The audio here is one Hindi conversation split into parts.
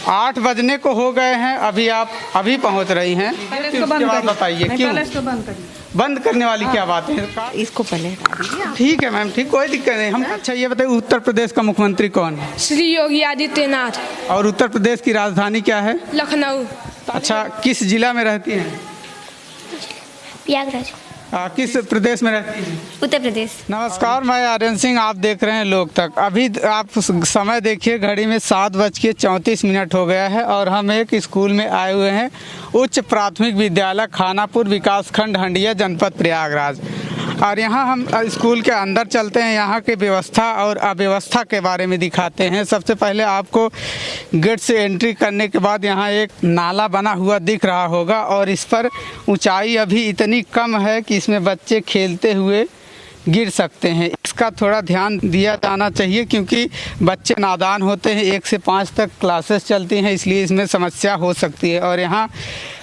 8 बजने को हो गए हैं, आप अभी पहुंच रही हैं। इसको बंद करिए। बताइए क्यों इसको बंद करिए। बंद करने वाली क्या बात है? इसको पहले हटा दीजिए आप। ठीक है मैम, ठीक, कोई दिक्कत नहीं। हम अच्छा ये बताइए, उत्तर प्रदेश का मुख्यमंत्री कौन है? श्री योगी आदित्यनाथ। और उत्तर प्रदेश की राजधानी क्या है? लखनऊ। अच्छा, किस जिला में रहती हैं? प्रयागराज। किस प्रदेश में रहती हैं? उत्तर प्रदेश। नमस्कार, मैं आर्यन सिंह, आप देख रहे हैं लोक तक। अभी आप समय देखिए घड़ी में 7:34 हो गया है और हम एक स्कूल में आए हुए हैं, उच्च प्राथमिक विद्यालय खानापुर विकासखंड हंडिया जनपद प्रयागराज। और यहाँ हम स्कूल के अंदर चलते हैं, यहाँ की व्यवस्था और अव्यवस्था के बारे में दिखाते हैं। सबसे पहले आपको गेट से एंट्री करने के बाद यहाँ एक नाला बना हुआ दिख रहा होगा और इस पर ऊंचाई अभी इतनी कम है कि इसमें बच्चे खेलते हुए गिर सकते हैं। इसका थोड़ा ध्यान दिया जाना चाहिए क्योंकि बच्चे नादान होते हैं। 1 से 5 तक क्लासेस चलती हैं, इसलिए इसमें समस्या हो सकती है। और यहाँ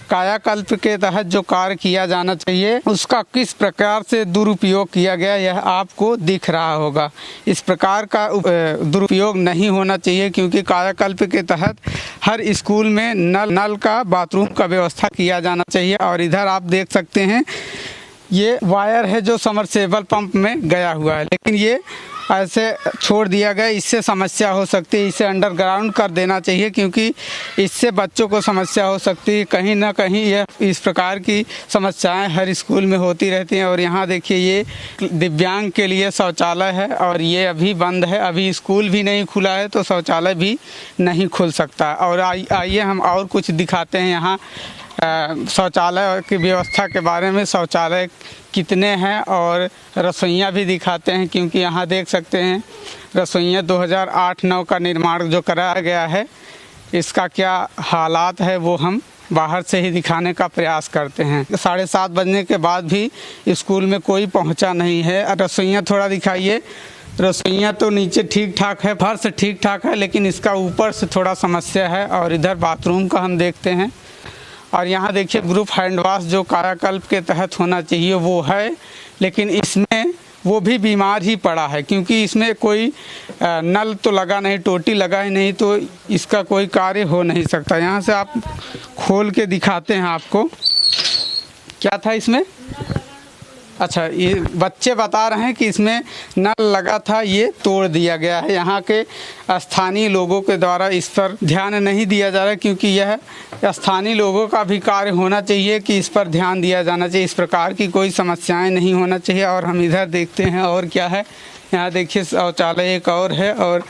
कायाकल्प के तहत जो कार्य किया जाना चाहिए उसका किस प्रकार से दुरुपयोग किया गया यह आपको दिख रहा होगा। इस प्रकार का दुरुपयोग नहीं होना चाहिए क्योंकि कायाकल्प के तहत हर स्कूल में नल का बाथरूम का व्यवस्था किया जाना चाहिए। और इधर आप देख सकते हैं ये वायर है जो समरसेबल पंप में गया हुआ है, लेकिन ये ऐसे छोड़ दिया गया, इससे समस्या हो सकती है। इसे अंडरग्राउंड कर देना चाहिए क्योंकि इससे बच्चों को समस्या हो सकती है। कहीं ना कहीं यह इस प्रकार की समस्याएं हर स्कूल में होती रहती हैं। और यहाँ देखिए ये दिव्यांग के लिए शौचालय है और ये अभी बंद है, अभी स्कूल भी नहीं खुला है तो शौचालय भी नहीं खुल सकता। और आइए हम और कुछ दिखाते हैं यहाँ शौचालय की व्यवस्था के बारे में, शौचालय कितने हैं और रसोइयाँ भी दिखाते हैं क्योंकि यहाँ देख सकते हैं रसोइयाँ 2008-9 का निर्माण जो कराया गया है, इसका क्या हालात है वो हम बाहर से ही दिखाने का प्रयास करते हैं। 7:30 बजने के बाद भी स्कूल में कोई पहुँचा नहीं है। रसोइयाँ थोड़ा दिखाइए। रसोइयाँ तो नीचे ठीक ठाक है, फर्श ठीक ठाक है, लेकिन इसका ऊपर से थोड़ा समस्या है। और इधर बाथरूम का हम देखते हैं। और यहाँ देखिए ग्रुप हैंड वॉश जो कायाकल्प के तहत होना चाहिए वो है, लेकिन इसमें वो भी बीमार ही पड़ा है क्योंकि इसमें कोई नल तो लगा नहीं, टोटी लगा ही नहीं, तो इसका कोई कार्य हो नहीं सकता। यहाँ से आप खोल के दिखाते हैं आपको क्या था इसमें। अच्छा, ये बच्चे बता रहे हैं कि इसमें नल लगा था, ये तोड़ दिया गया है। यहाँ के स्थानीय लोगों के द्वारा इस पर ध्यान नहीं दिया जा रहा है क्योंकि यह स्थानीय लोगों का भी कार्य होना चाहिए कि इस पर ध्यान दिया जाना चाहिए। इस प्रकार की कोई समस्याएं नहीं होना चाहिए। और हम इधर देखते हैं और क्या है, यहाँ देखिए शौचालय एक और है और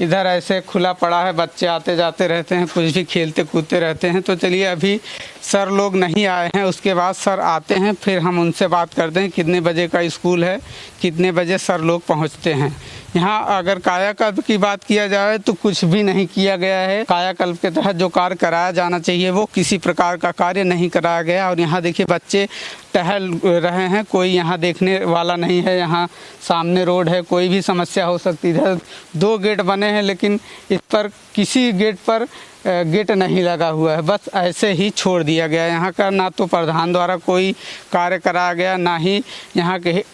इधर ऐसे खुला पड़ा है, बच्चे आते जाते रहते हैं, कुछ भी खेलते कूदते रहते हैं। तो चलिए अभी सर लोग नहीं आए हैं, उसके बाद सर आते हैं, फिर हम उनसे बात करते हैं कितने बजे का स्कूल है, कितने बजे सर लोग पहुंचते हैं। यहाँ अगर कायाकल्प की बात किया जाए तो कुछ भी नहीं किया गया है। कायाकल्प के तहत जो कार्य कराया जाना चाहिए वो किसी प्रकार का कार्य नहीं कराया गया। और यहाँ देखिए बच्चे टहल रहे हैं, कोई यहाँ देखने वाला नहीं है। यहाँ सामने रोड है, कोई भी समस्या हो सकती है। इधर 2 गेट बने हैं लेकिन इस पर किसी गेट पर गेट नहीं लगा हुआ है, बस ऐसे ही छोड़ दिया गया। यहाँ का ना तो प्रधान द्वारा कोई कार्य कराया गया, ना ही यहाँ के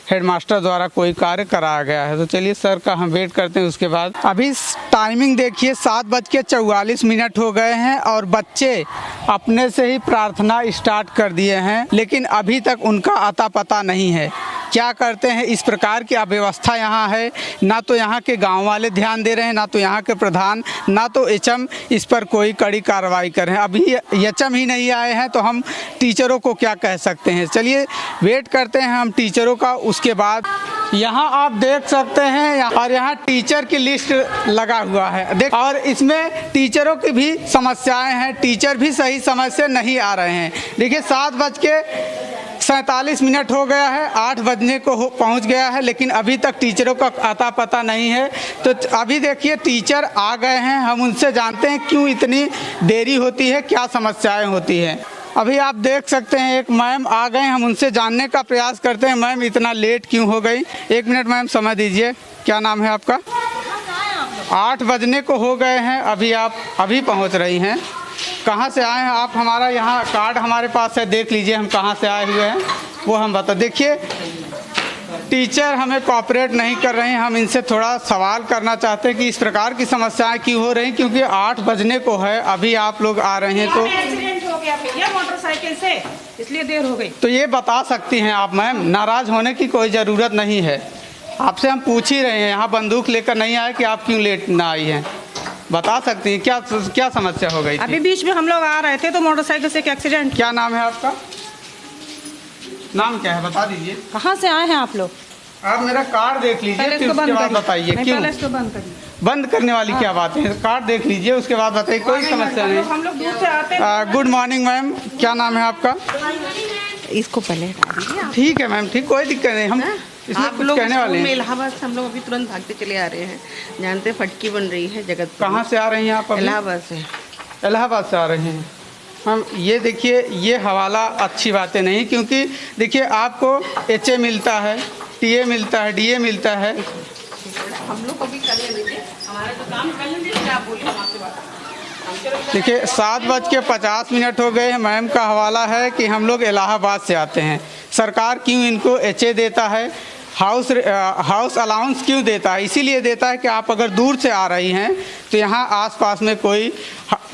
हेडमास्टर द्वारा कोई कार्य कराया गया है। तो चलिए सर का हम वेट करते हैं उसके बाद। अभी टाइमिंग देखिए 7:44 हो गए हैं और बच्चे अपने से ही प्रार्थना स्टार्ट कर दिए हैं, लेकिन अभी तक उनका अता पता नहीं है। क्या करते हैं, इस प्रकार की अव्यवस्था यहाँ है। ना तो यहाँ के गांव वाले ध्यान दे रहे हैं, ना तो यहाँ के प्रधान, ना तो एचएम इस पर कोई कड़ी कार्रवाई कर रहे हैं। अभी एचएम ही नहीं आए हैं तो हम टीचरों को क्या कह सकते हैं। चलिए वेट करते हैं हम टीचरों का। उसके बाद यहाँ आप देख सकते हैं और यहाँ टीचर की लिस्ट लगा हुआ है देख, और इसमें टीचरों की भी समस्याएं हैं, टीचर भी सही समय से नहीं आ रहे हैं। देखिए 7:47 हो गया है, 8 बजने को पहुंच गया है, लेकिन अभी तक टीचरों का अता पता नहीं है। तो अभी देखिए टीचर आ गए हैं, हम उनसे जानते हैं क्यों इतनी देरी होती है, क्या समस्याएं होती हैं। अभी आप देख सकते हैं एक मैम आ गए, हम उनसे जानने का प्रयास करते हैं मैम इतना लेट क्यों हो गई। 1 मिनट मैम समय दीजिए, क्या नाम है आपका? 8 बजने को हो गए हैं, आप अभी पहुंच रही हैं। कहाँ से आए हैं आप? हमारा यहाँ कार्ड हमारे पास है, देख लीजिए हम कहाँ से आए हुए हैं वो हम बता। देखिए टीचर हमें कोऑपरेट नहीं कर रहे हैं। हम इनसे थोड़ा सवाल करना चाहते हैं कि इस प्रकार की समस्याएं क्यों हो रही हैं, क्योंकि 8 बजने को है, अभी आप लोग आ रहे हैं तो एक्सीडेंट हो गया भैया मोटरसाइकिल से, इसलिए देर हो गई। तो ये बता सकती हैं आप मैम, नाराज होने की कोई ज़रूरत नहीं है। आपसे हम पूछ ही रहे हैं, यहाँ बंदूक लेकर नहीं आए कि आप क्यों लेट ना आई हैं। बता सकती हैं क्या क्या समस्या हो गई अभी थी? बीच में हम लोग आ रहे थे तो मोटरसाइकिल से एक एक्सीडेंट। क्या नाम है आपका? नाम क्या है बता दीजिए। कहाँ से आए हैं आप लोग? आप मेरा कार्ड देख लीजिए, पहले फिर इसको उसके बंद बाद करिए। बताइए नहीं, क्यों। पहले इसको बंद करिए। बंद करने वाली क्या बात है? कार्ड देख लीजिए, उसके बाद बताइए, कोई समस्या नहीं। हम लोग दूर से आते हैं। गुड मॉर्निंग मैम, क्या नाम है आपका? इसको पहले हटा दीजिए आप। ठीक है मैम, ठीक, कोई दिक्कत नहीं। हम इसमें आप कुछ लोग कहने वाले स्कूल में हैं। इलाहाबाद से हम लोग अभी तुरंत भागते चले आ रहे हैं। जानते हैं फटकी बन रही है जगतपुर। कहाँ से आ रही हैं आप? अभी इलाहाबाद से। इलाहाबाद से आ रहे हैं हम। ये देखिए, ये हवाला अच्छी बातें नहीं, क्योंकि देखिए आपको HA मिलता है, TA मिलता है, DA मिलता है। हम लोग को भी कर लीजिए, हमारा तो काम कर लीजिए, क्या आप बोले हम आपसे बात। देखिए 7:50 हो गए हैं। मैम का हवाला है कि हम लोग इलाहाबाद से आते हैं। सरकार क्यों इनको HA देता है, हाउस अलाउंस क्यों देता है? इसीलिए देता है कि आप अगर दूर से आ रही हैं तो यहाँ आसपास में कोई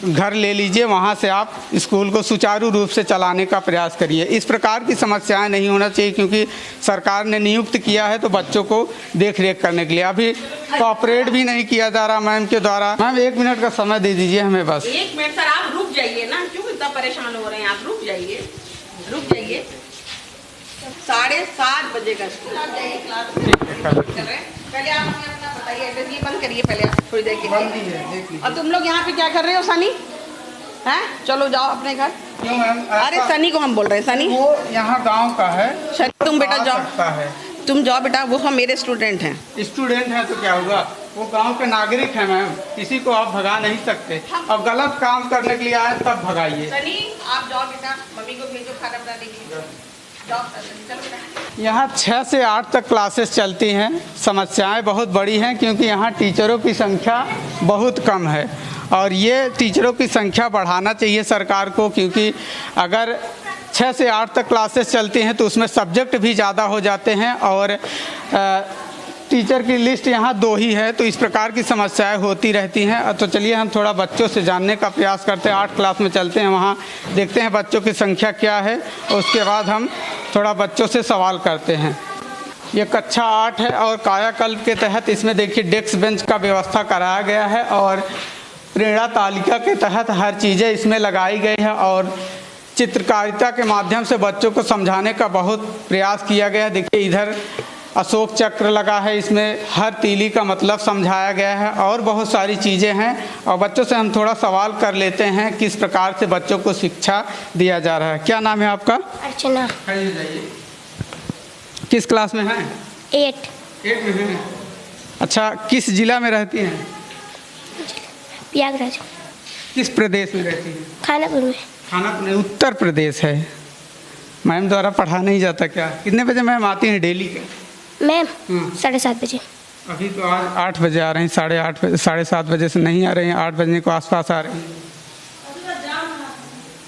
घर ले लीजिए, वहाँ से आप स्कूल को सुचारू रूप से चलाने का प्रयास करिए। इस प्रकार की समस्याएं नहीं होना चाहिए, क्योंकि सरकार ने नियुक्त किया है तो बच्चों को देख रेख करने के लिए। अभी कोऑपरेट भी नहीं किया जा रहा मैम के द्वारा। मैम 1 मिनट का समय दे दीजिए हमें बस। 1 मिनट सर, आप रुक जाइए ना, क्यों इतना परेशान हो रहे हैं आप? रुक जाइए, रुक जाइए। 7:30 बजे का स्कूल आप जाइए, क्लास कर रहे हैं। पहले आप हमें अपना बताइए एड्रेस, ये बंद करिए पहले आप थोड़ी देर के लिए। और तुम लोग यहाँ पे क्या कर रहे हो सनी? हैं? चलो जाओ अपने घर। क्यों मैम? अरे सनी को हम बोल रहे हैं, सनी वो यहाँ गांव का है, सनी तुम बेटा आ जाओ, सकता है। तुम जाओ बेटा, वो हम मेरे स्टूडेंट हैं। स्टूडेंट है तो क्या हुआ, वो गांव के नागरिक है मैम, किसी को आप भगा नहीं सकते। अब गलत काम करने के लिए आए तब भगाइए। सनी आप जाओ बेटा, मम्मी को भेजो खाना बनाने के लिए। जाओ चलो बेटा। यहाँ 6 से 8 तक क्लासेस चलती हैं। समस्याएं बहुत बड़ी हैं, क्योंकि यहाँ टीचरों की संख्या बहुत कम है और ये टीचरों की संख्या बढ़ाना चाहिए सरकार को, क्योंकि अगर 6 से 8 तक क्लासेस चलती हैं तो उसमें सब्जेक्ट भी ज़्यादा हो जाते हैं और टीचर की लिस्ट यहाँ 2 ही है, तो इस प्रकार की समस्याएं होती रहती हैं। तो चलिए हम थोड़ा बच्चों से जानने का प्रयास करते हैं। 8 क्लास में चलते हैं, वहाँ देखते हैं बच्चों की संख्या क्या है और उसके बाद हम थोड़ा बच्चों से सवाल करते हैं। ये कक्षा 8 है और कायाकल्प के तहत इसमें देखिए डेस्क बेंच का व्यवस्था कराया गया है और प्रेरणा तालिका के तहत हर चीज़ें इसमें लगाई गई है और चित्रकारिता के माध्यम से बच्चों को समझाने का बहुत प्रयास किया गया है। देखिए इधर अशोक चक्र लगा है, इसमें हर तीली का मतलब समझाया गया है और बहुत सारी चीज़ें हैं। और बच्चों से हम थोड़ा सवाल कर लेते हैं किस प्रकार से बच्चों को शिक्षा दिया जा रहा है। क्या नाम है आपका? अर्चना। किस क्लास में हैं? 8 में हैं। अच्छा, किस जिला में रहती हैं? प्रयागराज। किस प्रदेश में रहती हैं? खानापुर में। खानापुर में, उत्तर प्रदेश है। मैम द्वारा पढ़ा नहीं जाता क्या? कितने बजे मैम आती हैं डेली के? मैम 7:30 बजे। अभी तो आज 8 बजे आ रहे हैं, 8:30 बजे, 7:30 बजे से नहीं आ रहे हैं, 8 बजने को आसपास आ रहे हैं।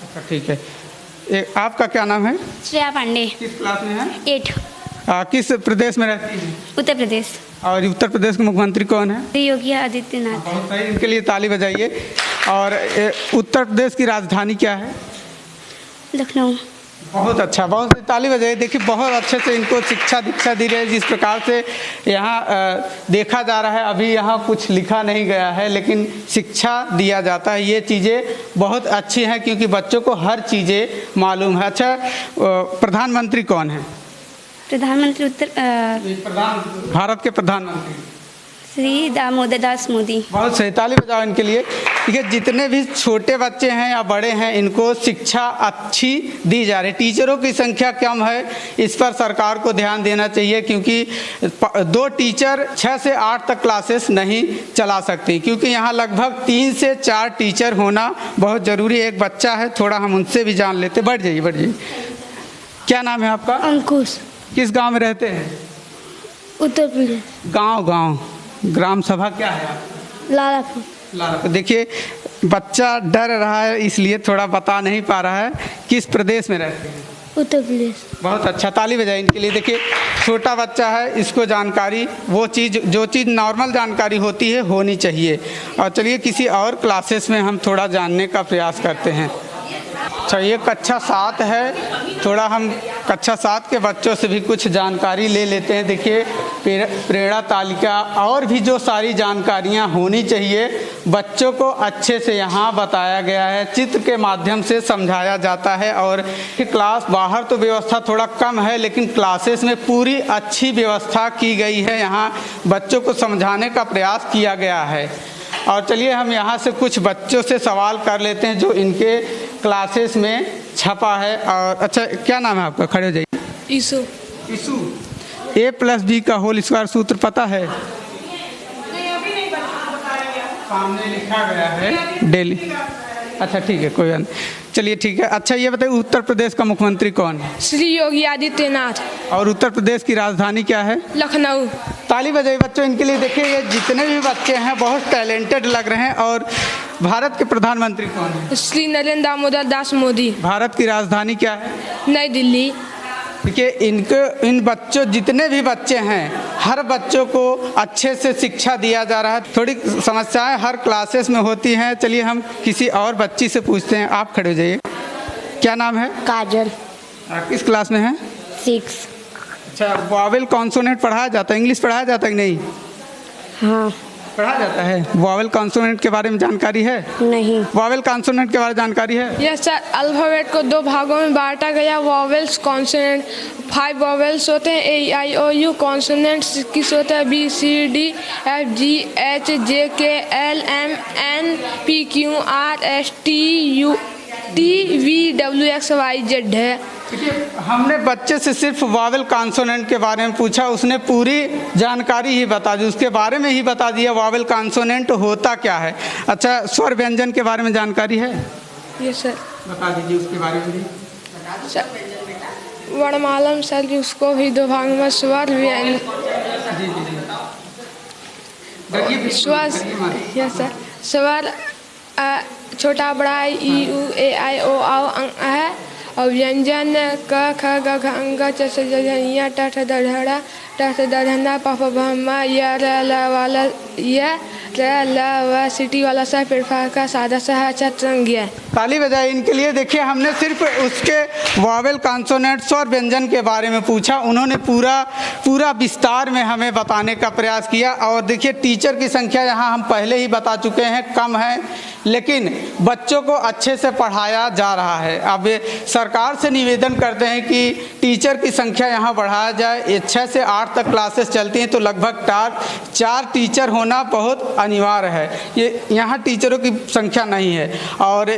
अच्छा ठीक है। आपका क्या नाम है? श्रेया पांडे। किस क्लास में है? 8 किस प्रदेश में रहती हैं? उत्तर प्रदेश। और उत्तर प्रदेश के मुख्यमंत्री कौन है? योगी आदित्यनाथ। बहुत सही, इनके लिए ताली बजाइए। और उत्तर प्रदेश की राजधानी क्या है? लखनऊ। बहुत अच्छा, बहुत ताली बजाइए। देखिए बहुत अच्छे से इनको शिक्षा दीक्षा दी रही है। जिस प्रकार से यहाँ देखा जा रहा है, अभी यहाँ कुछ लिखा नहीं गया है लेकिन शिक्षा दिया जाता है। ये चीज़ें बहुत अच्छी हैं क्योंकि बच्चों को हर चीज़ें मालूम है। अच्छा, प्रधानमंत्री कौन है? प्रधानमंत्री भारत के प्रधानमंत्री श्री दामोदर दास मोदी। बहुत सही, ताली बजाओ इनके लिए। ठीक है, जितने भी छोटे बच्चे हैं या बड़े हैं इनको शिक्षा अच्छी दी जा रही। टीचरों की संख्या कम है, इस पर सरकार को ध्यान देना चाहिए क्योंकि 2 टीचर 6 से 8 तक क्लासेस नहीं चला सकती, क्योंकि यहाँ लगभग 3 से 4 टीचर होना बहुत ज़रूरी है। एक बच्चा है, थोड़ा हम उनसे भी जान लेते। बढ़ जाइए बढ़ जाइए। क्या नाम है आपका? अंकुश। किस गाँव में रहते हैं? उत्तर प्रदेश। गाँव ग्राम सभा क्या है आप? लालापुर। देखिए बच्चा डर रहा है इसलिए थोड़ा बता नहीं पा रहा है। किस प्रदेश में रहते हैं? उत्तर प्रदेश। बहुत अच्छा, ताली बजाइए इनके लिए। देखिए छोटा बच्चा है, इसको जानकारी जो चीज़ नॉर्मल जानकारी होती है होनी चाहिए। और चलिए किसी और क्लासेस में हम थोड़ा जानने का प्रयास करते हैं। अच्छा, ये कक्षा 7 है, थोड़ा हम कक्षा 7 के बच्चों से भी कुछ जानकारी ले लेते हैं। देखिए प्रेरणा तालिका और भी जो सारी जानकारियां होनी चाहिए बच्चों को अच्छे से यहाँ बताया गया है, चित्र के माध्यम से समझाया जाता है। और कि क्लास बाहर तो व्यवस्था थोड़ा कम है, लेकिन क्लासेस में पूरी अच्छी व्यवस्था की गई है, यहाँ बच्चों को समझाने का प्रयास किया गया है। और चलिए हम यहाँ से कुछ बच्चों से सवाल कर लेते हैं जो इनके क्लासेस में छपा है। और अच्छा, क्या नाम है आपका? खड़े हो जाइए। ईसु। ईसु, a+b का होल स्क्वायर सूत्र पता है? सामने लिखा गया है डेली। अच्छा ठीक है, कोई बात नहीं, चलिए ठीक है। अच्छा ये बताइए उत्तर प्रदेश का मुख्यमंत्री कौन है? श्री योगी आदित्यनाथ। और उत्तर प्रदेश की राजधानी क्या है? लखनऊ। ताली बजाइए बच्चों इनके लिए। देखिए ये जितने भी बच्चे हैं बहुत टैलेंटेड लग रहे हैं। और भारत के प्रधानमंत्री कौन है? श्री नरेंद्र दामोदर दास मोदी। भारत की राजधानी क्या है? नई दिल्ली। देखिए इन बच्चों जितने भी बच्चे हैं हर बच्चों को अच्छे से शिक्षा दिया जा रहा है। थोड़ी समस्याएं हर क्लासेस में होती हैं। चलिए हम किसी और बच्ची से पूछते हैं। आप खड़े हो जाइए। क्या नाम है? काजल। किस क्लास में है? 6। अच्छा, वॉवेल कॉन्सोनेंट पढ़ाया जाता है? इंग्लिश पढ़ाया जाता है कि नहीं? हाँ। पढ़ाया जाता है। वॉवेल कॉन्सोनेंट के बारे में जानकारी है? नहीं। वॉवेल कॉन्सोनेंट के बारे में जानकारी है? यस सर, अल्फाबेट को 2 भागों में बांटा गया। वॉवेल्स कॉन्सोनेंट 5 वॉवेल्स होते हैं। A-I-O-U। कॉन्सोनेंट्स किस होता है? B-C-D-F-G-H-L-M-N-P-Q-R-S-T-U-T-V-W-X-Y-Z है। हमने बच्चे से सिर्फ वॉवेल कॉन्सोनेंट के बारे में पूछा, उसने पूरी जानकारी ही बता दी, उसके बारे में ही बता दिया वॉवेल कॉन्सोनेंट होता क्या है। अच्छा, स्वर व्यंजन के बारे में जानकारी है? Yes sir. बता दीजिए उसके बारे में भी। वर्णमाला सर उसको भी 2 भाग में स्वर व्यंजन। स्वर। Yes sir. स्वर छोटा बड़ा ई उ ए आई ओ आओ है। और व्यंजन क ख ग घ अंग च स ज झ ञ ट ठ द ढ ढ ट ठ द ध न प फ ब म य र ल वाला य र ल व सिटी वाला सा फिर फा का सादा सा चतरंगिया। ताली बजाए इनके लिए। देखिए हमने सिर्फ उसके वॉवेल कॉन्सोनेंट्स और व्यंजन के बारे में पूछा, उन्होंने पूरा विस्तार में हमें बताने का प्रयास किया। और देखिए टीचर की संख्या यहाँ हम पहले ही बता चुके हैं कम है, लेकिन बच्चों को अच्छे से पढ़ाया जा रहा है। अब सरकार से निवेदन करते हैं कि टीचर की संख्या यहाँ बढ़ाया जाए। 6 से 8 तक क्लासेस चलती हैं तो लगभग 4 टीचर होना बहुत अनिवार्य है। ये यहाँ टीचरों की संख्या नहीं है। और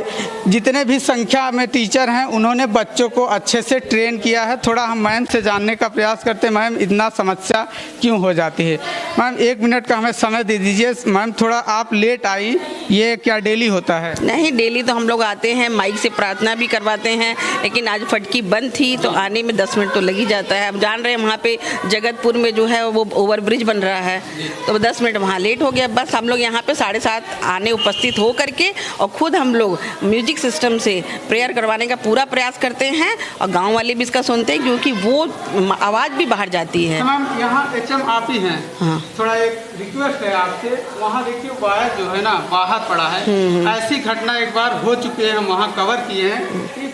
जितने भी संख्या में टीचर हैं उन्होंने बच्चों को अच्छे से ट्रेन किया है। थोड़ा हम मैम से जानने का प्रयास करते हैं, मैम इतना समस्या क्यों हो जाती है? मैम 1 मिनट का हमें समय दे दीजिए। मैम थोड़ा आप लेट आई, ये क्या डेली होता है? नहीं, डेली तो हम लोग आते हैं, माइक से प्रार्थना भी करवाते हैं, लेकिन आज फटकी बंद थी तो आने में 10 मिनट तो लग ही जाता है। अब जान रहे हैं वहाँ पे जगतपुर में जो है वो ओवरब्रिज बन रहा है तो 10 मिनट वहाँ लेट हो गया। बस हम लोग यहाँ पे 7:30 आने उपस्थित हो करके और खुद हम लोग म्यूजिक सिस्टम से प्रेयर करवाने का पूरा प्रयास करते हैं और गाँव वाले भी इसका सुनते हैं क्योंकि वो आवाज़ भी बाहर जाती है। मैम यहाँ HM आप ही हैं। हाँ। थोड़ा एक रिक्वेस्ट है आपसे, वहाँ देखिए वायर जो है ना बाहर पड़ा है। ऐसी घटना एक बार हो चुकी है, हम वहाँ कवर किए हैं कि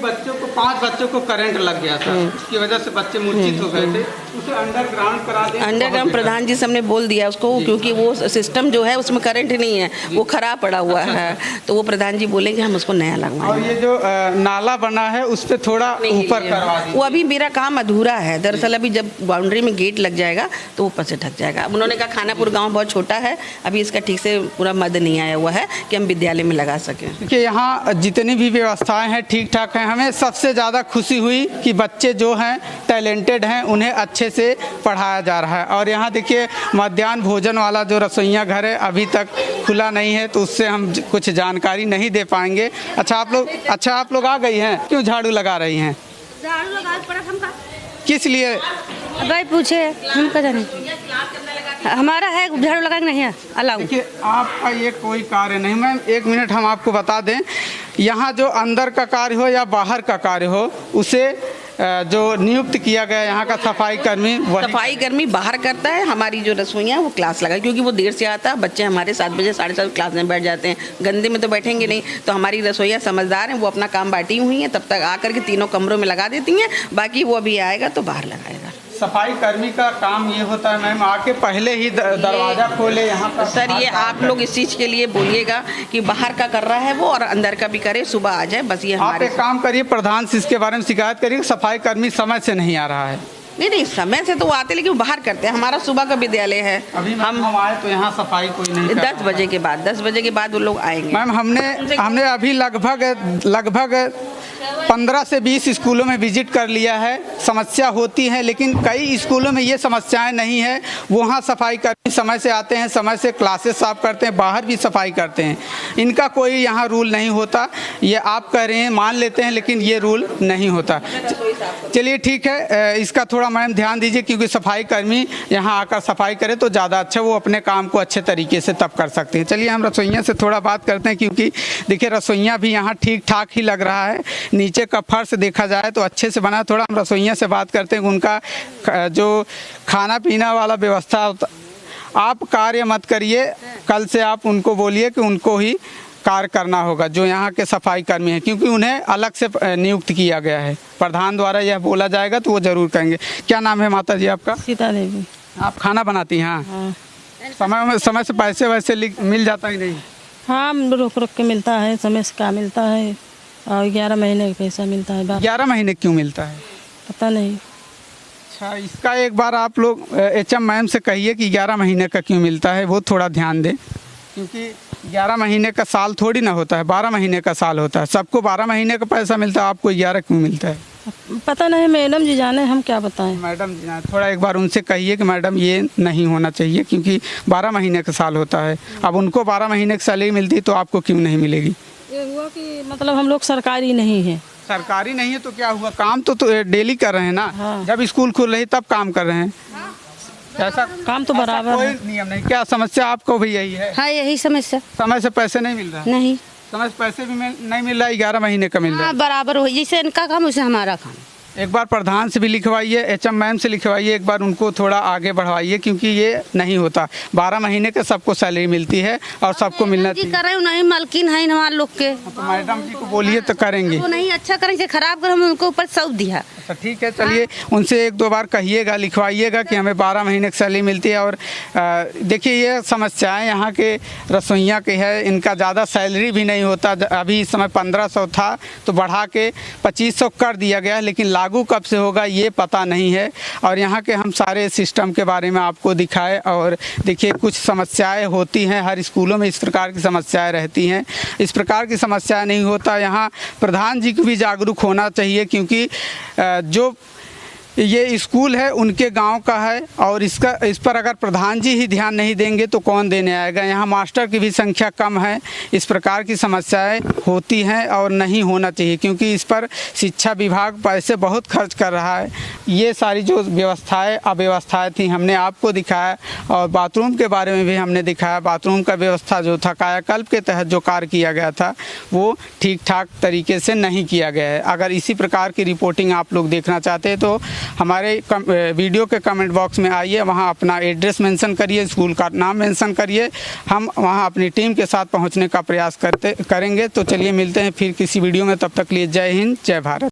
5 बच्चों को करंट लग गया था, इसकी वजह से बच्चे मूर्छित हो गए थे। उसे अंडरग्राउंड करा दें। अंडरग्राउंड प्रधान जी से हमने बोल दिया उसको, क्योंकि वो सिस्टम जो है उसमें करंट नहीं है, वो खराब पड़ा हुआ है, तो वो प्रधान जी बोलेंगे हम उसको नया लगवाएंगे। और ये जो नाला बना है उस पर थोड़ा ऊपर करवा दीजिए। वो अभी मेरा काम अधूरा है दरअसल, अभी जब बाउंड्री में गेट लग जाएगा तो ऊपर से ढक जाएगा। उन्होंने कहा खानापुर गाँव बहुत छोटा है, अभी इसका ठीक से पूरा मद नहीं आया हुआ है कि हम विद्यालय में लगा सकें। देखिए यहाँ जितनी भी व्यवस्थाएं हैं ठीक ठाक हैं। हमें सबसे ज़्यादा खुशी हुई कि बच्चे जो हैं टैलेंटेड हैं, उन्हें अच्छे से पढ़ाया जा रहा है। और यहाँ देखिए मध्याह्न भोजन वाला जो रसोइया घर है अभी तक खुला नहीं है, तो उससे हम कुछ जानकारी नहीं दे पाएंगे। अच्छा आप लोग आ गई हैं, क्यों झाड़ू लगा रही हैं? झाड़ू लगा पड़ा हमका। किस लिए? भाई पूछे हम का जाने, हमारा है झाड़ू लगा नहीं है अलाउ। देखिए आपका ये कोई कार्य नहीं। मैम 1 मिनट हम आपको बता दें, यहाँ जो अंदर का कार्य हो या बाहर का कार्य हो उसे जो नियुक्त किया गया यहाँ का सफाई कर्मी सफाई कर्मी बाहर करता है, हमारी जो रसोइयाँ वो क्लास लगा, क्योंकि वो देर से आता है, बच्चे हमारे 7 बजे 7:30 क्लास में बैठ जाते हैं, गंदे में तो बैठेंगे नहीं। तो हमारी रसोइयाँ समझदार हैं, वो अपना काम बांटी हुई हैं, तब तक आकर के तीनों कमरों में लगा देती हैं, बाकी वो अभी आएगा तो बाहर लगाएगा। सफाई कर्मी का काम ये होता है मैम, आके पहले ही दरवाजा खोले यहाँ पर। सर ये आप लोग इस चीज़ के लिए बोलिएगा कि बाहर का कर रहा है वो और अंदर का भी करे, सुबह आ जाए, बस ये आप हमारे। एक काम करिए, प्रधान से इसके बारे में शिकायत करिए, सफाई कर्मी समय से नहीं आ रहा है। नहीं समय से तो वो आते, लेकिन वो बाहर करते हैं। हमारा सुबह का विद्यालय है, अभी हम आए तो यहाँ सफाई कोई नहीं कर रहा। 10 बजे के बाद वो लोग आएंगे। मैम हमने अभी लगभग 15 से 20 स्कूलों में विजिट कर लिया है। समस्या होती है, लेकिन कई स्कूलों में ये समस्याएं नहीं है। वहाँ सफाई कर्मी समय से आते हैं, समय से क्लासेस साफ करते हैं, बाहर भी सफाई करते हैं। इनका कोई यहाँ रूल नहीं होता। ये आप कह रहे हैं, मान लेते हैं, लेकिन ये रूल नहीं होता। चलिए ठीक है, इसका थोड़ा मैम ध्यान दीजिए, क्योंकि सफाई कर्मी यहाँ आकर सफाई करे तो ज़्यादा अच्छा, वो अपने काम को अच्छे तरीके से तब कर सकते हैं। चलिए हम रसोइयाँ से थोड़ा बात करते हैं, क्योंकि देखिए रसोइयाँ भी यहाँ ठीक ठाक ही लग रहा है। नीचे का फर्श देखा जाए तो अच्छे से बना। थोड़ा हम रसोइयाँ से बात करते हैं, उनका जो खाना पीना वाला व्यवस्था। आप कार्य मत करिए, कल से आप उनको बोलिए कि उनको ही कार्य करना होगा, जो यहाँ के सफाई कर्मी हैं, क्योंकि उन्हें अलग से नियुक्त किया गया है। प्रधान द्वारा यह बोला जाएगा तो वो ज़रूर करेंगे। क्या नाम है माता जी आपका? सीता देवी। आप खाना बनाती हैं? हाँ। समय से पैसे वैसे मिल जाता ही नहीं? हाँ, रुक के मिलता है, समय से क्या मिलता है, और 11 महीने का पैसा मिलता है। 11 महीने क्यों मिलता है? पता नहीं। अच्छा, इसका एक बार आप लोग HM मैम से कहिए कि 11 महीने का क्यों मिलता है, वो थोड़ा ध्यान दें, क्योंकि 11 महीने का साल थोड़ी ना होता है, 12 महीने का साल होता है। सबको 12 महीने का पैसा मिलता है, आपको 11 क्यों मिलता है? पता नहीं, मैडम जी जाने, हम क्या बताएं। मैडम जी जाने, थोड़ा एक बार उनसे कहिए कि मैडम ये नहीं होना चाहिए, क्योंकि 12 महीने का साल होता है। अब उनको 12 महीने की सैलरी मिलती तो आपको क्यों नहीं मिलेगी? ये हुआ कि मतलब हम लोग सरकारी नहीं है। सरकारी नहीं है तो क्या हुआ? काम तो डेली कर रहे हैं ना। हाँ। जब स्कूल खुल रही तब काम कर रहे हैं। ऐसा काम तो बराबर कोई है। नियम नहीं। क्या समस्या आपको भी यही है? हाँ, यही समस्या। समय से पैसे नहीं मिल रहा? नहीं, समय से पैसे भी नहीं मिल रहा है, 11 महीने का मिल रहा हाँ, है। बराबर हो, जैसे इनका काम वैसे हमारा काम। एक बार प्रधान से भी लिखवाइए, HM मैम से लिखवाइए, एक बार उनको थोड़ा आगे बढ़वाइए, क्योंकि ये नहीं होता। 12 महीने का सबको सैलरी मिलती है और सबको मिलना चाहिए। करे नहीं, मालकिन है हमारे लोग के। तो मैडम जी को बोलिए तो करेंगे। वो नहीं अच्छा करेंगे, खराब कर, हम उनको ऊपर सौंप दिया। अच्छा ठीक है, चलिए उनसे 1-2 बार कहिएगा, लिखवाइएगा कि हमें 12 महीने की सैलरी मिलती है। और देखिए ये समस्याएं यहाँ के रसोइयाँ की है, इनका ज़्यादा सैलरी भी नहीं होता। अभी इस समय 1500 था तो बढ़ा के 2500 कर दिया गया, लेकिन लागू कब से होगा ये पता नहीं है। और यहाँ के हम सारे सिस्टम के बारे में आपको दिखाए। और देखिए कुछ समस्याएं होती हैं, हर स्कूलों में इस प्रकार की समस्याएं रहती हैं। इस प्रकार की समस्या नहीं होता। यहाँ प्रधान जी को भी जागरूक होना चाहिए, क्योंकि जो ये स्कूल है उनके गांव का है, और इस पर अगर प्रधान जी ही ध्यान नहीं देंगे तो कौन देने आएगा। यहाँ मास्टर की भी संख्या कम है। इस प्रकार की समस्याएं होती हैं और नहीं होना चाहिए, क्योंकि इस पर शिक्षा विभाग पैसे बहुत खर्च कर रहा है। ये सारी जो व्यवस्थाएं अव्यवस्थाएं थी हमने आपको दिखाया, और बाथरूम के बारे में भी हमने दिखाया। बाथरूम का व्यवस्था जो था कायाकल्प के तहत जो कार्य किया गया था वो ठीक ठाक तरीके से नहीं किया गया है। अगर इसी प्रकार की रिपोर्टिंग आप लोग देखना चाहते हैं तो हमारे वीडियो के कमेंट बॉक्स में आइए, वहाँ अपना एड्रेस मेंशन करिए, स्कूल का नाम मेंशन करिए। हम वहाँ अपनी टीम के साथ पहुँचने का प्रयास करेंगे। तो चलिए मिलते हैं फिर किसी वीडियो में, तब तक लिए जय हिंद, जय भारत।